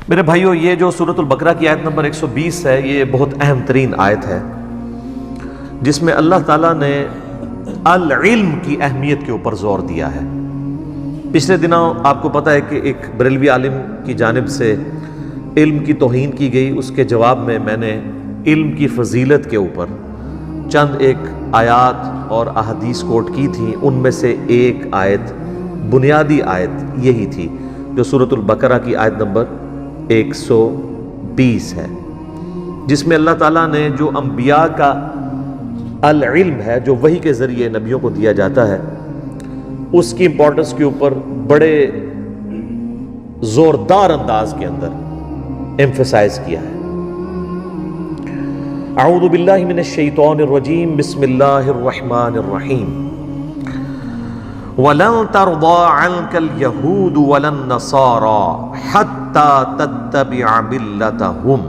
میرے بھائیو، یہ جو سورۃ البقرہ کی آیت نمبر 120 ہے، یہ بہت اہم ترین آیت ہے جس میں اللہ تعالیٰ نے العلم کی اہمیت کے اوپر زور دیا ہے۔ پچھلے دنوں آپ کو پتہ ہے کہ ایک بریلوی عالم کی جانب سے علم کی توہین کی گئی، اس کے جواب میں میں نے علم کی فضیلت کے اوپر چند ایک آیات اور احادیث کوٹ کی تھیں۔ ان میں سے ایک آیت، بنیادی آیت یہی تھی جو سورۃ البقرہ کی آیت نمبر 120 ہے، جس میں اللہ تعالیٰ نے جو انبیاء کا العلم ہے، جو وحی کے ذریعے نبیوں کو دیا جاتا ہے، اس کی امپورٹنس کے اوپر بڑے زوردار انداز کے اندر ایمفسائز کیا ہے۔ اعوذ باللہ من الشیطان الرجیم، بسم اللہ الرحمن الرحیم۔ وَلَن تَرْضَىٰ عَنْكَ الْيَهُودُ وَلَا النَّصَارَىٰ حَتَّىٰ تَتَّبِعَ مِلَّتَهُمْ،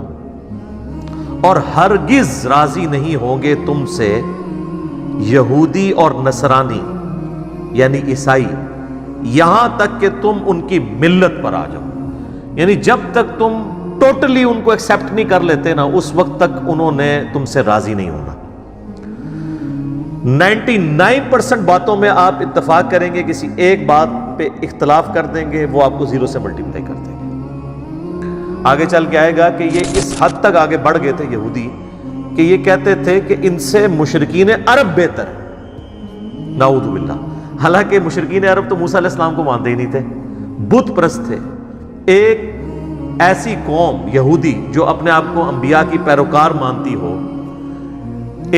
اور ہرگز راضی نہیں ہوں گے تم سے یہودی اور نصرانی یعنی عیسائی، یہاں تک کہ تم ان کی ملت پر آ جاؤ۔ یعنی جب تک تم ٹوٹلی ان کو ایکسیپٹ نہیں کر لیتے نا، اس وقت تک انہوں نے تم سے راضی نہیں ہونا۔ 99% باتوں میں آپ اتفاق کریں گے، کسی ایک بات پہ اختلاف کر دیں گے، وہ آپ کو 0 سے ملٹیپلائی کر دیں گے۔ آگے چل کے آئے گا کہ یہ اس حد تک آگے بڑھ گئے تھے یہودی کہ یہ کہتے تھے کہ ان سے مشرکین عرب بہتر ہے، نعوذ باللہ۔ حالانکہ مشرکین عرب تو موسیٰ علیہ السلام کو مانتے ہی نہیں تھے، بت پرست تھے۔ ایک ایسی قوم یہودی جو اپنے آپ کو انبیاء کی پیروکار مانتی ہو،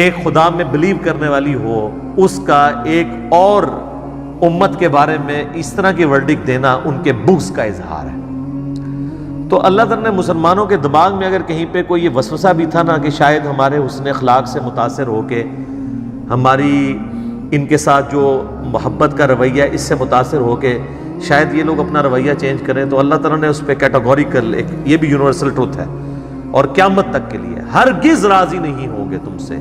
ایک خدا میں بلیو کرنے والی ہو، اس کا ایک اور امت کے بارے میں اس طرح کی ورڈکٹ دینا ان کے بغض کا اظہار ہے۔ تو اللہ تعالیٰ نے مسلمانوں کے دماغ میں اگر کہیں پہ کوئی یہ وسوسہ بھی تھا نا کہ شاید ہمارے حسن اخلاق سے متاثر ہو کے، ہماری ان کے ساتھ جو محبت کا رویہ اس سے متاثر ہو کے شاید یہ لوگ اپنا رویہ چینج کریں، تو اللہ تعالیٰ نے اس پہ کیٹاگوریکل ایک، یہ بھی یونیورسل ٹروتھ ہے اور قیامت تک کے لیے، ہرگز راضی نہیں ہوں گے تم سے،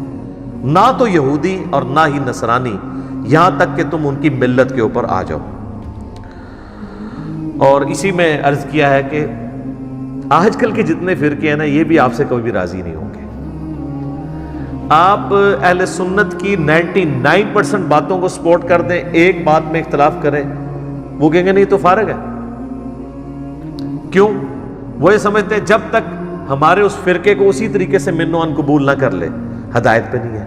نہ تو یہودی اور نہ ہی نصرانی، یہاں تک کہ تم ان کی ملت کے اوپر آ جاؤ۔ اور اسی میں عرض کیا ہے کہ آج کل کے جتنے فرقے ہیں نا، یہ بھی آپ سے کبھی بھی راضی نہیں ہوں گے۔ آپ اہل سنت کی 99% باتوں کو سپورٹ کر دیں، ایک بات میں اختلاف کریں، وہ کہیں گے نہیں تو فارغ ہے۔ کیوں؟ وہ یہ سمجھتے ہیں جب تک ہمارے اس فرقے کو اسی طریقے سے من و عن قبول نہ کر لے، ہدایت پہ نہیں ہے۔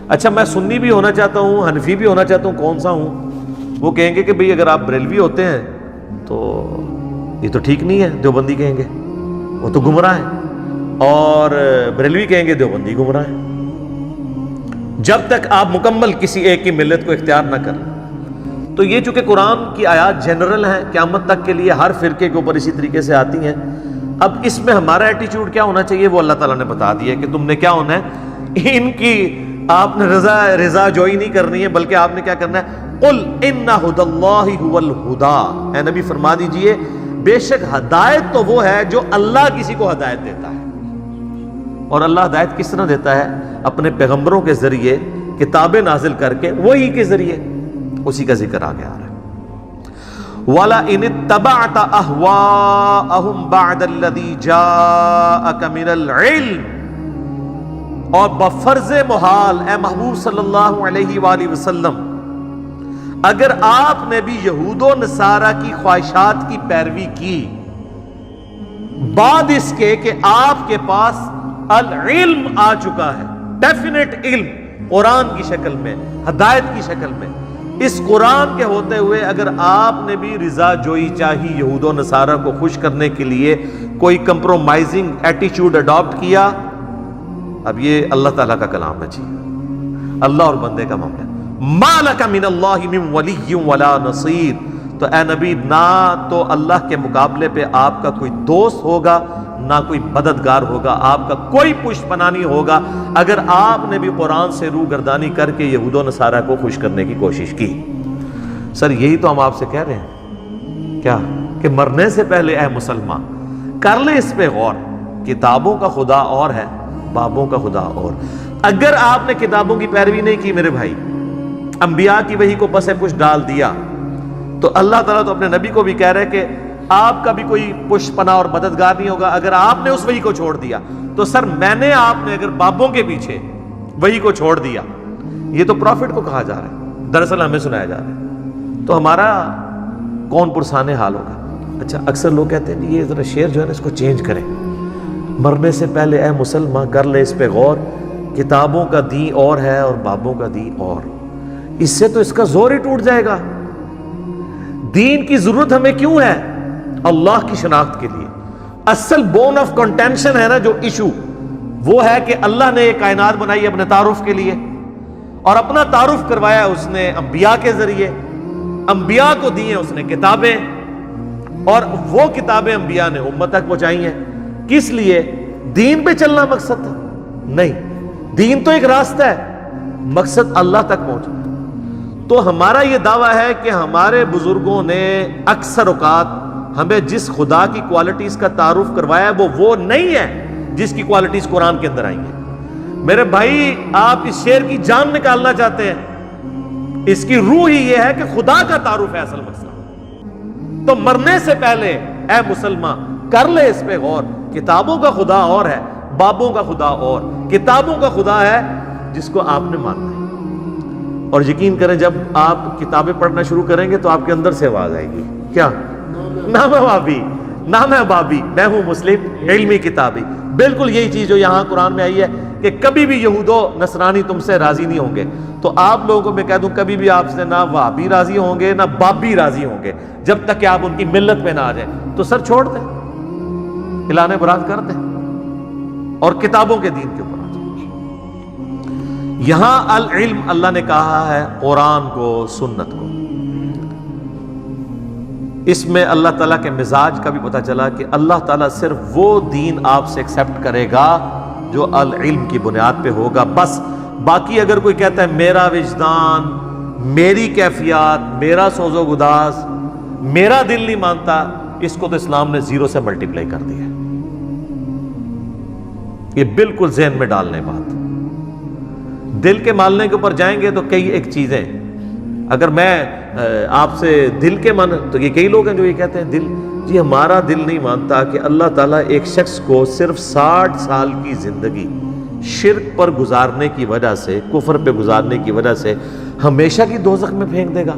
اچھا، میں سنی بھی ہونا چاہتا ہوں، حنفی بھی ہونا چاہتا ہوں، کون سا ہوں؟ وہ کہیں گے کہ بھئی اگر آپ بریلوی ہوتے ہیں تو یہ تو ٹھیک نہیں ہے، دیوبندی کہیں گے وہ تو گمراہ ہیں، اور بریلوی کہیں گے دیوبندی گمراہ ہیں۔ جب تک آپ مکمل کسی ایک کی ملت کو اختیار نہ کریں۔ تو یہ چونکہ قرآن کی آیات جنرل ہیں، قیامت تک کے لیے ہر فرقے کے اوپر اسی طریقے سے آتی ہیں۔ اب اس میں ہمارا ایٹیچیوڈ کیا ہونا چاہیے، وہ اللہ تعالیٰ نے بتا دیا کہ تم نے کیا ہونا ہے، ان کی آپ نے رضا جوئی نہیں کرنی ہے، بلکہ آپ نے کیا کرنا ہے، قل ان ھدی اللہ ھو الھدی، اے نبی فرما دیجئے بے شک ہدایت تو وہ ہے جو اللہ کسی کو ہدایت دیتا ہے۔ اور اللہ ہدایت کس طرح دیتا ہے؟ اپنے پیغمبروں کے ذریعے، کتابیں نازل کر کے، وہی کے ذریعے، اسی کا ذکر آگے آ رہا ہے۔ وَلَئِنِ اتَّبَعْتَ أَهْوَاءَهُمْ بَعْدَ الَّذِي جَاءَكَ مِنَ الْعِلْمِ، اور بفرض محال اے محبوب صلی اللہ علیہ وآلہ وسلم، اگر آپ نے بھی یہود و نصارہ کی خواہشات کی پیروی کی بعد اس کے کہ آپ کے پاس العلم آ چکا ہے، ڈیفینیٹ علم قرآن کی شکل میں، ہدایت کی شکل میں، اس قرآن کے ہوتے ہوئے اگر آپ نے بھی رضا جوئی چاہی یہود و نصارہ کو خوش کرنے کے لیے، کوئی کمپرومائزنگ ایٹیچیوڈ اڈاپٹ کیا، اب یہ اللہ تعالیٰ کا کلام ہے جی، اللہ اور بندے کا معاملہ۔ مَا لَكَ مِنَ اللَّهِ مِن وَلِيٍّ وَلَا نَصِيرٍ، تو اے نبی نہ تو اللہ کے مقابلے پہ آپ کا کوئی دوست ہوگا، نہ کوئی مددگار ہوگا، آپ کا کوئی پشت پناہ نہیں ہوگا اگر آپ نے بھی قرآن سے روح گردانی کر کے یہود و نصارہ کو خوش کرنے کی کوشش کی۔ سر یہی تو ہم آپ سے کہہ رہے ہیں کیا کہ مرنے سے پہلے اے مسلمان کر لیں اس پہ غور، کتابوں کا خدا اور ہے، بابوں کا خدا اور۔ اگر آپ نے کتابوں کی پیروی نہیں کی میرے بھائی، انبیاء کی وحی کو پس پش ڈال دیا، تو اللہ تعالیٰ تو اپنے نبی کو بھی کہہ رہے کہ آپ کا بھی کوئی پش پناہ اور مددگار نہیں ہوگا اگر آپ نے اس وحی کو چھوڑ دیا. تو سر میں نے آپ نے اگر بابوں کے پیچھے وحی کو چھوڑ دیا, یہ تو پروفٹ کو کہا جا رہا ہے, دراصل ہمیں سنایا جا رہا ہے, تو ہمارا کون پرسان حال ہوگا. اچھا اکثر لوگ کہتے ہیں یہ ذرا شعر جو ہے نا اس کو چینج کریں, مرنے سے پہلے اے مسلمان کر لے اس پہ غور, کتابوں کا دین اور ہے اور بابوں کا دین اور, اس سے تو اس کا زور ہی ٹوٹ جائے گا. دین کی ضرورت ہمیں کیوں ہے؟ اللہ کی شناخت کے لیے. اصل بون آف کنٹینشن ہے نا جو ایشو, وہ ہے کہ اللہ نے یہ کائنات بنائی اپنے تعارف کے لیے, اور اپنا تعارف کروایا اس نے انبیاء کے ذریعے. انبیاء کو دی ہیں اس نے کتابیں, اور وہ کتابیں انبیاء نے امت تک پہنچائی ہیں. کس لیے؟ دین پہ چلنا مقصد تھا؟ نہیں, دین تو ایک راستہ ہے, مقصد اللہ تک پہنچنا. تو ہمارا یہ دعویٰ ہے کہ ہمارے بزرگوں نے اکثر اوقات ہمیں جس خدا کی کوالٹیز کا تعارف کروایا ہے وہ نہیں ہے جس کی کوالٹیز قرآن کے اندر آئی ہیں. میرے بھائی آپ اس شعر کی جان نکالنا چاہتے ہیں, اس کی روح ہی یہ ہے کہ خدا کا تعارف ہے اصل مسئلہ. تو مرنے سے پہلے اے مسلمان کر لے اس پہ غور, کتابوں کا خدا اور ہے, بابوں کا خدا اور. کتابوں کا خدا ہے جس کو آپ نے ماننا ہے, اور یقین کریں جب آپ کتابیں پڑھنا شروع کریں گے تو آپ کے اندر سے آواز آئے گی, کیا نہ میں بابی نہ میں بابی, میں ہوں مسلم علمی کتابی. بالکل یہی چیز جو یہاں قرآن میں آئی ہے کہ کبھی بھی یہود و نصرانی تم سے راضی نہیں ہوں گے. تو آپ لوگوں کو میں کہہ دوں کبھی بھی آپ سے نہ وہابی راضی ہوں گے نہ بابی راضی ہوں گے جب تک کہ آپ ان کی ملت پہ نہ آ جائیں. تو سر چھوڑ دیں, اعلان برات کر دیں اور کتابوں کے دین کے اوپر آ جائیں. یہاں العلم اللہ نے کہا ہے قرآن کو, سنت کو. اس میں اللہ تعالیٰ کے مزاج کا بھی پتہ چلا کہ اللہ تعالیٰ صرف وہ دین آپ سے ایکسیپٹ کرے گا جو العلم کی بنیاد پہ ہوگا بس. باقی اگر کوئی کہتا ہے میرا وجدان, میری کیفیات, میرا سوز و گداز, میرا دل نہیں مانتا, اس کو تو اسلام نے 0 سے ملٹیپلائی کر دیا. یہ بالکل ذہن میں ڈالنے بات. دل کے ماننے کے اوپر جائیں گے تو کئی ایک چیزیں, اگر میں آپ سے دل کے مان, تو یہ کئی لوگ ہیں جو یہ کہتے ہیں دل, جی ہمارا دل نہیں مانتا کہ اللہ تعالیٰ ایک شخص کو صرف 60 سال کی زندگی شرک پر گزارنے کی وجہ سے, کفر پہ گزارنے کی وجہ سے ہمیشہ کی دوزخ میں پھینک دے گا.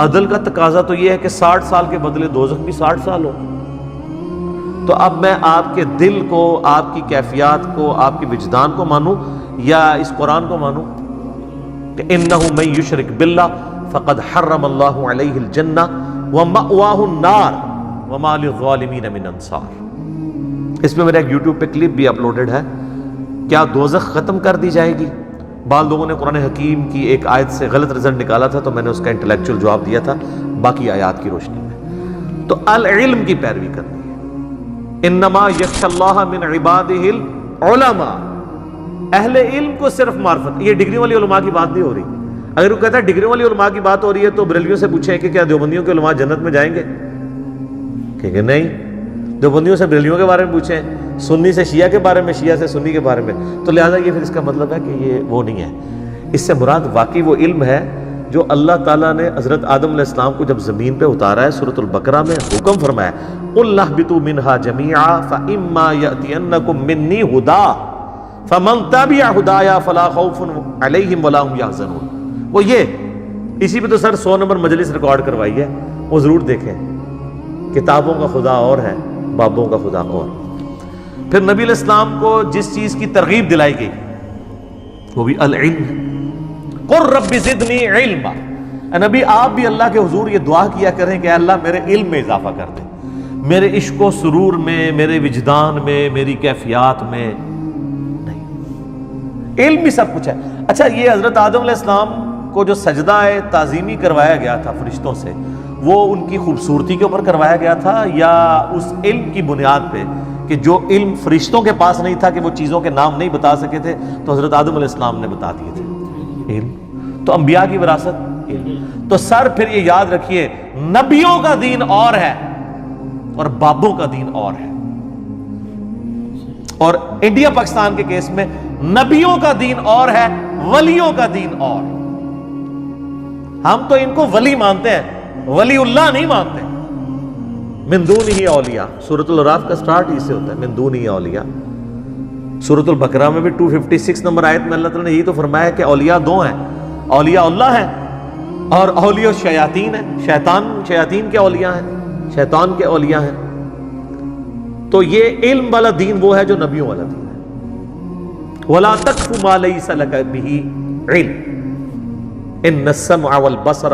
عدل کا تقاضا تو یہ ہے کہ 60 سال کے بدلے دوزخ بھی 60 سال ہو. تو اب میں آپ کے دل کو, آپ کی کیفیات کو, آپ کی وجدان کو مانوں یا اس قرآن کو مانوں کہ انہ من یشرک باللہ فقد حرم اللہ علیہ الجنہ ومأواہ النار وما للظالمین من انصار. اس میں میرا ایک یوٹیوب پہ کلپ بھی اپلوڈڈ ہے. کیا دوزخ ختم کر دی جائے گی؟ بعض لوگوں نے قرآن حکیم کی ایک آیت سے غلط رزلٹ نکالا تھا, تو میں نے اس کا انٹلیکچوئل جواب دیا تھا باقی آیات کی روشنی میں. تو العلم کی پیروی کرنی ہے. انما یخشی اللہ من عبادہ العلماء, اہل علم کو صرف معرفت. یہ ڈگری والی علماء کی بات نہیں ہو رہی. اگر وہ کہتا ہے ڈگری والی علماء کی بات ہو رہی ہے تو بریلویوں سے پوچھیں کہ کیا دیوبندیوں کے علماء جنت میں جائیں گے؟ کہ نہیں. دیوبندیوں سے بریلویوں کے بارے میں پوچھیں, سنی سے شیعہ کے بارے میں, شیعہ سے سنی کے بارے میں. تو لہٰذا یہ پھر اس کا مطلب ہے کہ یہ وہ نہیں ہے. اس سے مراد واقعی وہ علم ہے جو اللہ تعالیٰ نے حضرت آدم علیہ السلام کو جب زمین پہ اتارا ہے, سورۃ البقرہ میں حکم فرمایا قُلْ اهْبِطُوا مِنْهَا جَمِيعًا فَإِمَّا يَأْتِيَنَّكُم مِّنِّي هُدًى فَمَن تَبِعَ هُدَايَا فَلَا خَوْفٌ عَلَيْهِمْ وَلَا هُمْ يَحْزَنُونَ. وہ یہ اسی پہ تو سر 100 نمبر مجلس ریکارڈ کروائی ہے, وہ ضرور دیکھیں. کتابوں کا خدا اور ہے, بابوں کا خدا اور. پھر نبی علیہ السلام کو جس چیز کی ترغیب دلائی گئی وہ بھی العلم ہے. قُلْ رَبِّ زِدْنِي عِلْمًا. نبی آپ بھی اللہ کے حضور یہ دعا کیا کریں کہ اللہ میرے علم میں اضافہ کر دے, میرے عشق و سرور میں, میرے وجدان میں, میری کیفیات میں. نہیں, علم بھی سب کچھ ہے. اچھا یہ حضرت آدم علیہ السلام کو جو سجدہ تعظیمی کروایا گیا تھا فرشتوں سے, وہ ان کی خوبصورتی کے اوپر کروایا گیا تھا یا اس علم کی بنیاد پہ کہ جو علم فرشتوں کے پاس نہیں تھا کہ وہ چیزوں کے نام نہیں بتا سکے تھے تو حضرت آدم علیہ السلام نے بتا دیے تھے؟ علم. تو انبیاء کی وراثت علم. تو سر پھر یہ یاد رکھیے نبیوں کا دین اور ہے اور بابوں کا دین اور ہے. اور انڈیا پاکستان کے کیس میں نبیوں کا دین اور ہے, ولیوں کا دین اور. ہم تو ان کو ولی مانتے ہیں, ولی اللہ نہیں مانتے. من دونہ اولیاء، سورۃ الاعراف کا سٹارٹ ہی سے ہوتا ہے من دونہ اولیاء۔ سورۃ البقرہ میں بھی 256 نمبر آیت میں اللہ تعالیٰ نے یہی تو فرمایا کہ اولیاء دو ہیں، اولیاء اللہ ہیں اور اولیاء شیاطین ہیں، شیاطین کے اولیاء ہیں، شیطان کے اولیاء ہیں۔ تو یہ علم والا دین وہ ہے جو نبیوں والا دین ہے۔ وَلَا تَقْفُ مَا لَيْسَ لَكَ بِهِ عِلْمٌ إِنَّ السَّمْعَ وَالْبَصَرَ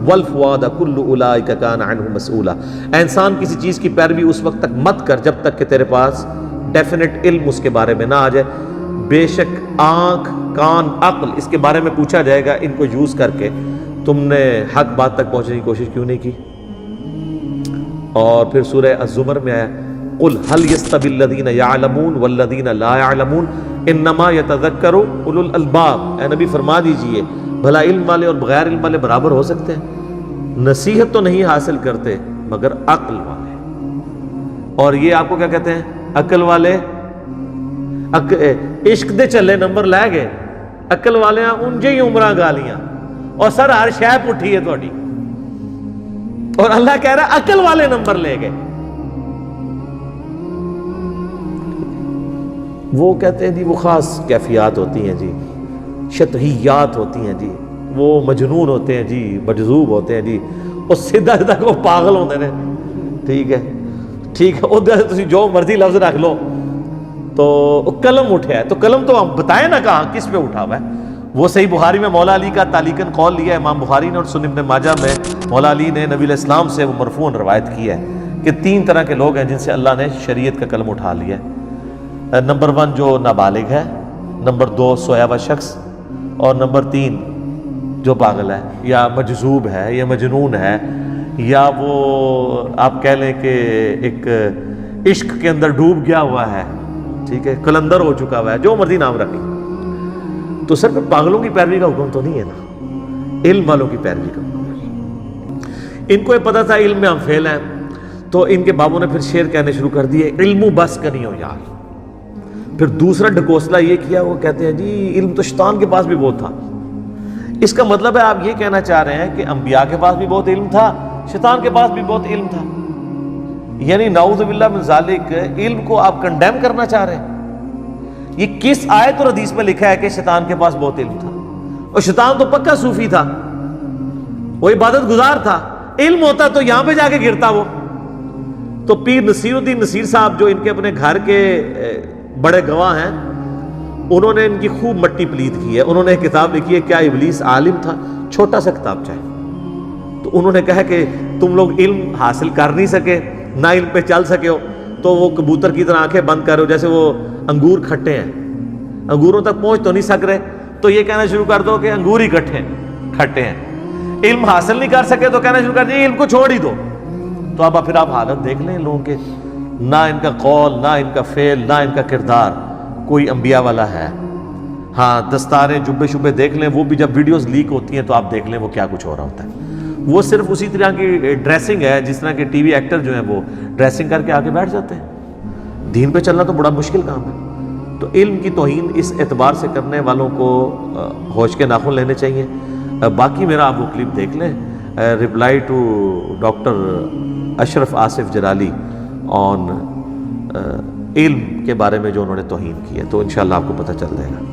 وَالْفُؤَادَ كُلُّ أُولَٰئِكَ كَانَ عَنْهُ مَسْئُولًا۔ اے انسان کسی چیز کی پیروی اس وقت تک مت کر جب تک کہ تیرے پاس ڈیفینٹ علم اس کے بارے میں نہ آ جائے۔ بے شک آنکھ، کان، عقل اس کے بارے میں پوچھا جائے گا، ان کو یوز کر کے تم نے حق بات تک پہنچنے کی کوشش کیوں نہیں کی؟ اور پھر سورہ الزمر میں آیا قُلْ هَلْ يَسْتَوِي الَّذِينَ يَعْلَمُونَ وَالَّذِينَ لَا يَعْلَمُونَ إِنَّمَا يَتَذَكَّرُ أُولُو الْأَلْبَابِ۔ اے نبی فرما دیجئے بھلا علم والے اور بغیر علم والے برابر ہو سکتے ہیں؟ نصیحت تو نہیں حاصل کرتے مگر عقل والے۔ اور یہ آپ کو کیا کہتے ہیں؟ عقل والے۔ عشق دے چلے نمبر لے گئے، عقل والے ان جی عمرہ گالیاں اور سر ہر شے پٹھی ہے تھوڑی، اور اللہ کہہ رہا ہے عقل والے نمبر لے گئے۔ وہ کہتے ہیں جی وہ خاص کیفیات ہوتی ہیں جی، شطحیات ہوتی ہیں جی، وہ مجنون ہوتے ہیں جی، مجذوب ہوتے ہیں جی، وہ سیدھا وہ پاگل ہوتے ہیں۔ ٹھیک ہے ٹھیک ہے، ادھر تسی جو مرضی لفظ رکھ لو، تو قلم اٹھا ہے تو قلم تو ہم بتائیں نا کہاں کس پہ اٹھا ہوا ہے۔ وہ صحیح بخاری میں مولا علی کا تعلیقاً قول لیا ہے امام بخاری نے، اور سنن ابن ماجہ میں مولا علی نے نبی علیہ السلام سے وہ مرفوعاً روایت کی ہے کہ 3 طرح کے لوگ ہیں جن سے اللہ نے شریعت کا قلم اٹھا لیا ہے۔ نمبر 1 جو نابالغ ہے، نمبر 2 سویا ہوا شخص، اور نمبر 3 جو پاگل ہے یا مجذوب ہے یا مجنون ہے، یا وہ آپ کہہ لیں کہ ایک عشق کے اندر ڈوب گیا ہوا ہے، ٹھیک ہے، قلندر ہو چکا ہوا ہے، جو مرضی نام رکھ لیں۔ تو صرف پاگلوں کی پیروی کا حکم تو نہیں ہے نا، علم والوں کی پیروی کا حکم ہے۔ ان کو یہ پتا تھا علم میں ہم فیل ہیں، تو ان کے بابوں نے پھر شعر کہنے شروع کر دیے علم بس کنیو یار۔ پھر دوسرا ڈھکوسلا یہ کیا، وہ کہتے ہیں جی علم تو شیطان کے پاس بھی بہت تھا۔ اس کا مطلب ہے آپ یہ کہنا چاہ رہے ہیں کہ انبیاء کے پاس بھی بہت علم تھا، شیطان کے پاس بھی بہت علم تھا، یعنی نعوذ باللہ من ذالک علم کو آپ کنڈیم کرنا چاہ رہے ہیں۔ یہ کس آیت اور حدیث میں لکھا ہے کہ شیطان کے پاس بہت علم تھا؟ اور شیطان تو پکا صوفی تھا، وہ عبادت گزار تھا، علم ہوتا تو یہاں پہ جا کے گرتا وہ۔ تو پیر نصیر الدین نصیر صاحب جو ان کے اپنے گھر کے بڑے گواہ ہیں، انہوں نے ان کی خوب مٹی پلید کی ہے۔ انہوں نے ایک کتاب لکھی ہے کیا ابلیس عالم تھا، چھوٹا سا کتاب چاہے، تو انہوں نے کہا کہ تم لوگ علم حاصل کر نہیں سکے، نہ علم پہ چل سکے ہو، تو وہ کبوتر کی طرح آنکھیں بند کرو، جیسے وہ انگور کھٹے ہیں، انگوروں تک پہنچ تو نہیں سک رہے، تو یہ کہنا شروع کر دو کہ انگور ہی کھٹے ہیں۔ علم حاصل نہیں کر سکے تو کہنا شروع کر دیں علم کو چھوڑ ہی دو۔ تو اب پھر آپ حالت دیکھ لیں لوگوں کے، نہ ان کا قول، نہ ان کا فعل، نہ ان کا کردار کوئی انبیاء والا ہے۔ ہاں دستاریں جبے شبے دیکھ لیں، وہ بھی جب ویڈیوز لیک ہوتی ہیں تو آپ دیکھ لیں وہ کیا کچھ ہو رہا ہوتا ہے۔ وہ صرف اسی طرح کی ڈریسنگ ہے جس طرح کے ٹی وی ایکٹر جو ہیں وہ ڈریسنگ کر کے آگے بیٹھ جاتے ہیں۔ دین پہ چلنا تو بڑا مشکل کام ہے۔ تو علم کی توہین اس اعتبار سے کرنے والوں کو ہوش کے ناخن لینے چاہیے۔ باقی میرا آپ وہ کلپ دیکھ لیں، رپلائی ٹو ڈاکٹر اشرف آصف جلالی آن علم کے بارے میں جو انہوں نے توہین کی ہے، تو انشاءاللہ آپ کو پتہ چل جائے گا۔